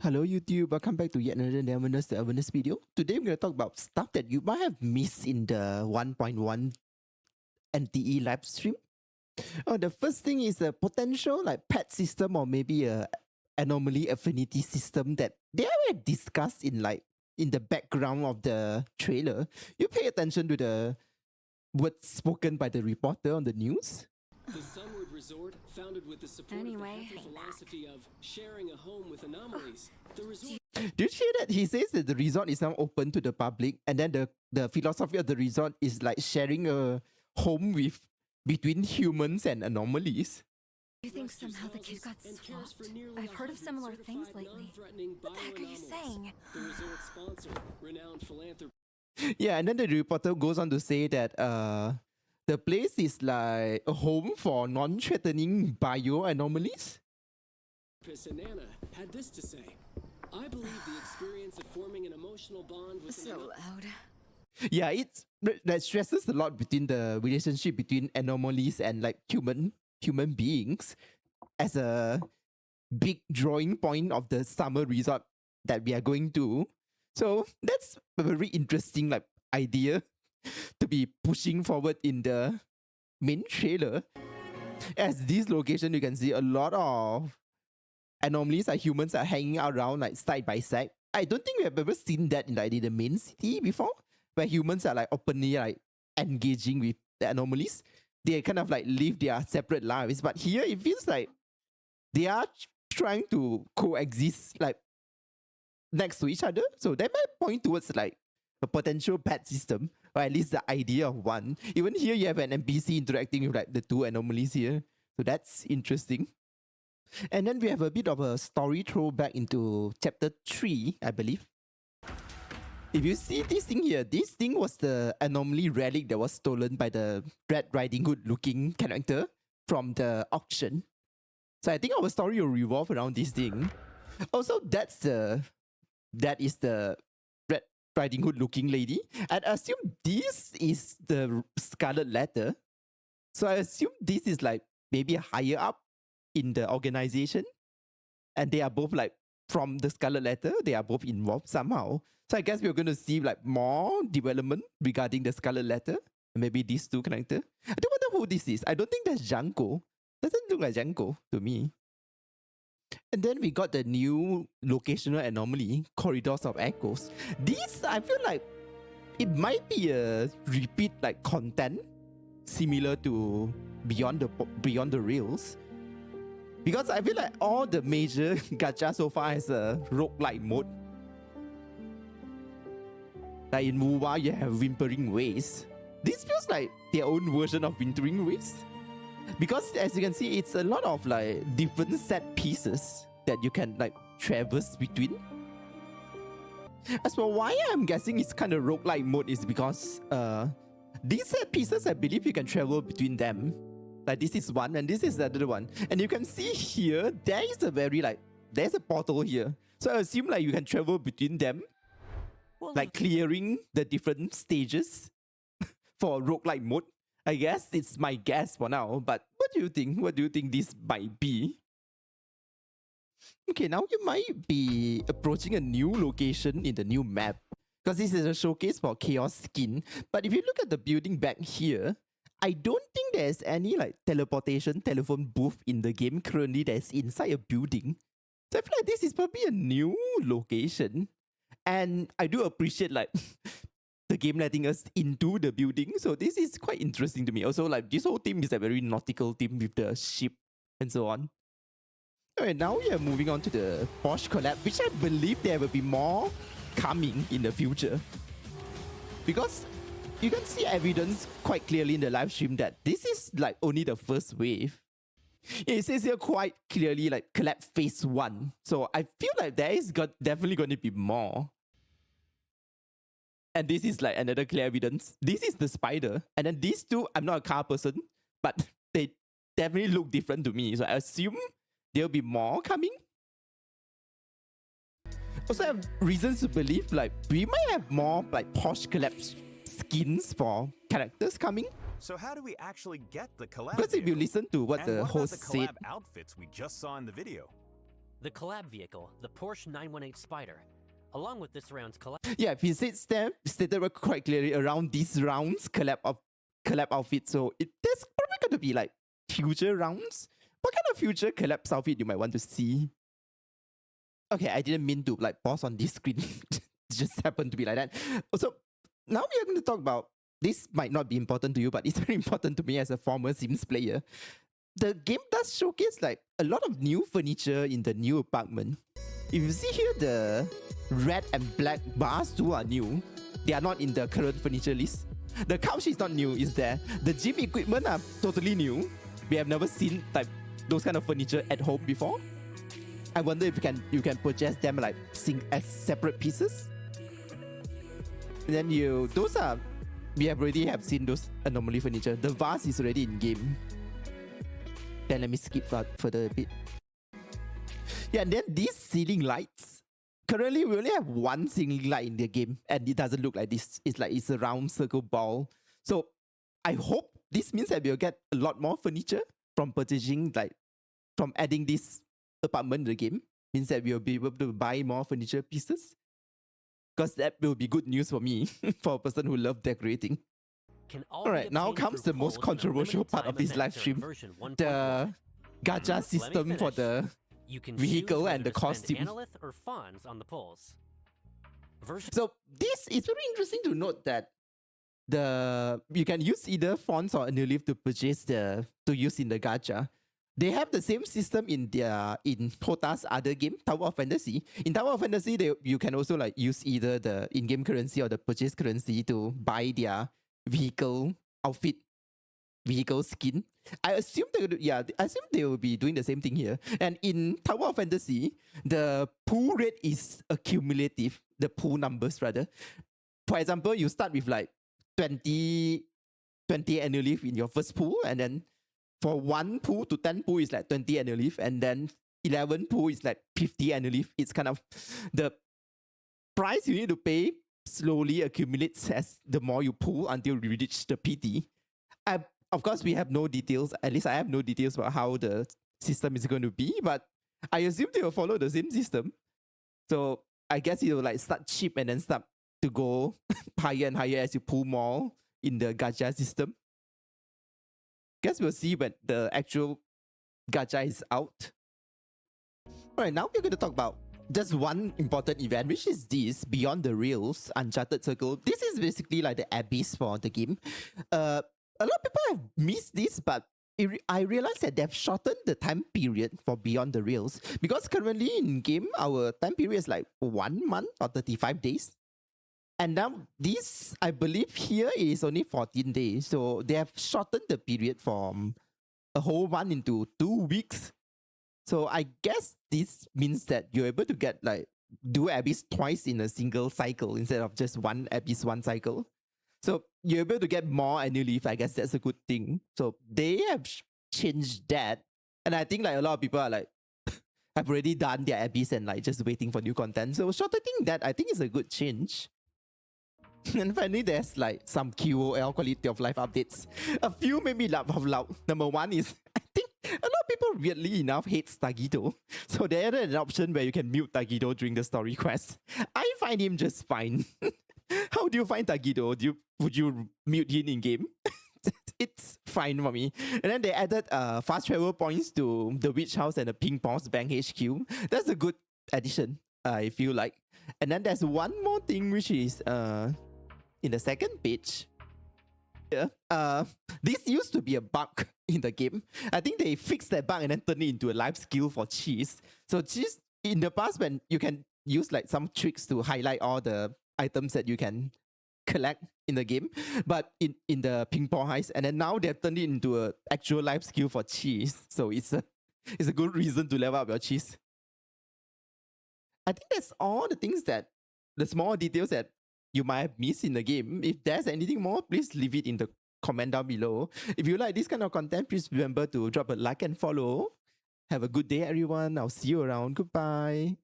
Hello YouTube, welcome back to yet another Neverness, the Everness video. Today I'm going to talk about stuff that you might have missed in the 1.1 NTE live stream. The first thing is a potential like pet system or maybe a anomaly affinity system that they were discussed in the background of the trailer. You pay attention to the words spoken by the reporter on the news. The Sunward Resort, founded with the support of the happy philosophy of sharing a home with anomalies. The resort. Did you hear that? He says that the resort is now open to the public, and then the philosophy of the resort is like sharing a home with between humans and anomalies. You think somehow the kid got swapped? I've heard of similar things lately. What the heck are you saying? The resort sponsor, renowned philanthropist. Yeah, and then the reporter goes on to say that the place is like a home for non-threatening bio-anomalies. Nana had this to say. I believe the experience of forming an emotional bond with So loud. Yeah, that stresses a lot between the relationship between anomalies and like human beings as a big drawing point of the summer resort that we are going to. So that's a very interesting like idea to be pushing forward in the main trailer. As this location, you can see a lot of anomalies like humans are hanging around like side by side. I don't think we have ever seen that in the main city before, where humans are like openly like engaging with the anomalies. They kind of like live their separate lives, but here it feels like they are trying to coexist like next to each other. So that might point towards like a potential pet system, or at least the idea of one. Even here, you have an NPC interacting with like the two anomalies here. So that's interesting. And then we have a bit of a story throwback into chapter 3, I believe. If you see this thing here, this thing was the anomaly relic that was stolen by the Red Riding Hood looking character from the auction. So I think our story will revolve around this thing. Also, that is the Red Riding Hood looking lady. And I assume this is the Scarlet letter. So I assume this is like maybe higher up in the organization. And they are both like from the Scarlet letter. They are both involved somehow. So I guess we're going to see like more development regarding the Scarlet letter. Maybe these two characters. I don't wonder who this is. I don't think that's Janko. Doesn't look like Janko to me. And then we got the new locational anomaly, Corridors of Echoes. This, I feel like it might be a repeat like content similar to Beyond the Rails. Because I feel like all the major gacha so far has a roguelite mode. Like in Wuwa, you have Whimpering Ways. This feels like their own version of Whimpering Ways. Because as you can see, it's a lot of like different set pieces that you can like traverse between. As for why I'm guessing it's kind of roguelike mode is because these set pieces, I believe you can travel between them. Like this is one and this is the other one. And you can see here, there is a very like, there's a portal here. So I assume like you can travel between them. Like clearing the different stages for roguelike mode. I guess it's my guess for now, but what do you think? What do you think this might be? Okay, now you might be approaching a new location in the new map, because this is a showcase for Chaos Skin. But if you look at the building back here, I don't think there's any like teleportation telephone booth in the game currently that's inside a building. So I feel like this is probably a new location. And I do appreciate like the game letting us into the building. So this is quite interesting to me. Also, like this whole theme is a very nautical theme with the ship and so on. Alright, now we are moving on to the Porsche collab, which I believe there will be more coming in the future. Because you can see evidence quite clearly in the live stream that this is like only the first wave. It says here quite clearly like collab phase 1. So I feel like there is definitely going to be more. And this is like another clear evidence. This is the spider. And then these two, I'm not a car person, but they definitely look different to me. So I assume there'll be more coming. Also, I have reasons to believe like we might have more like Porsche collab skins for characters coming. So how do we actually get the collab? Because if you listen to what the host said, outfits we just saw in the video. The Collab vehicle, the Porsche 918 Spider, along with this round's collab. Yeah, he stated quite clearly around these rounds collab outfit. So there's probably going to be like future rounds. What kind of future collabs outfit you might want to see? Okay, I didn't mean to like pause on this screen. It just happened to be like that. So now we are going to talk about, this might not be important to you, but it's very important to me as a former Sims player. The game does showcase like a lot of new furniture in the new apartment. If you see here, the red and black bars too are new. They are not in the current furniture list. The couch is not new, is there? The gym equipment are totally new. We have never seen like those kind of furniture at home before. I wonder if you can purchase them like as separate pieces. And then we have already seen those anomaly furniture. The vase is already in game. Then let me skip further a bit. Yeah, and then these ceiling lights. Currently, we only have one ceiling light in the game, and it doesn't look like this. It's a round circle ball. So I hope this means that we'll get a lot more furniture from purchasing, like from adding this apartment in the game. Means that we'll be able to buy more furniture pieces. Because that will be good news for me, for a person who loves decorating. Alright, now comes the most controversial part of this live stream. The gacha system for the vehicle and the costume. So this is very interesting to note that you can use either fonts or annuleaf to purchase to use in the gacha. They have the same system in Hota's other game, Tower of Fantasy. In Tower of Fantasy, you can also like use either the in-game currency or the purchase currency to buy their vehicle outfit, vehicle skin. I assume they will be doing the same thing here. And in Tower of Fantasy, the pool rate is accumulative. The pool numbers rather. For example, you start with like 20 annual leave in your first pool, and then for 1 pool to 10 pool is like 20 annual leave, and then 11 pool is like 50 annual leave. It's kind of the price you need to pay slowly accumulates as the more you pull until you reach the PT. Of course, we have no details. At least I have no details about how the system is going to be, but I assume they will follow the same system. So I guess it will like start cheap and then start to go higher and higher as you pull more in the gacha system. Guess we'll see when the actual gacha is out. Alright, now we're going to talk about just one important event, which is this Beyond the Rails Uncharted Circle. This is basically like the abyss for the game. A lot of people have missed this, but I realized that they've shortened the time period for Beyond the Rails, because currently in game our time period is like 1 month or 35 days. And now this, I believe here is only 14 days. So they have shortened the period from a whole month into 2 weeks. So I guess this means that you're able to get like do Abyss twice in a single cycle instead of just one Abyss one cycle. So you're able to get more annual leave. I guess that's a good thing. So they have changed that. And I think like a lot of people are like have already done their Abyss and like just waiting for new content. So shortening that I think is a good change. And finally, there's like some QOL quality of life updates. A few made me laugh out loud. Number one is, I think a lot of people weirdly enough hate Tagito. So they added an option where you can mute Tagito during the story quest. I find him just fine. How do you find Tagito? Would you mute him in game? It's fine for me. And then they added fast travel points to the Witch House and the Ping Pong's Bank HQ. That's a good addition, I feel like. And then there's one more thing, which is in the second page. This used to be a bug in the game. I think they fixed that bug and then turned it into a life skill for Cheese. So Cheese, in the past, when you can use like some tricks to highlight all the items that you can collect in the game, but in the ping pong heist, and then now they've turned it into an actual life skill for Cheese. So it's a good reason to level up your Cheese. I think that's all the small details that you might have missed in the game. If there's anything more, please leave it in the comment down below. If you like this kind of content, please remember to drop a like and follow. Have a good day, everyone. I'll see you around. Goodbye.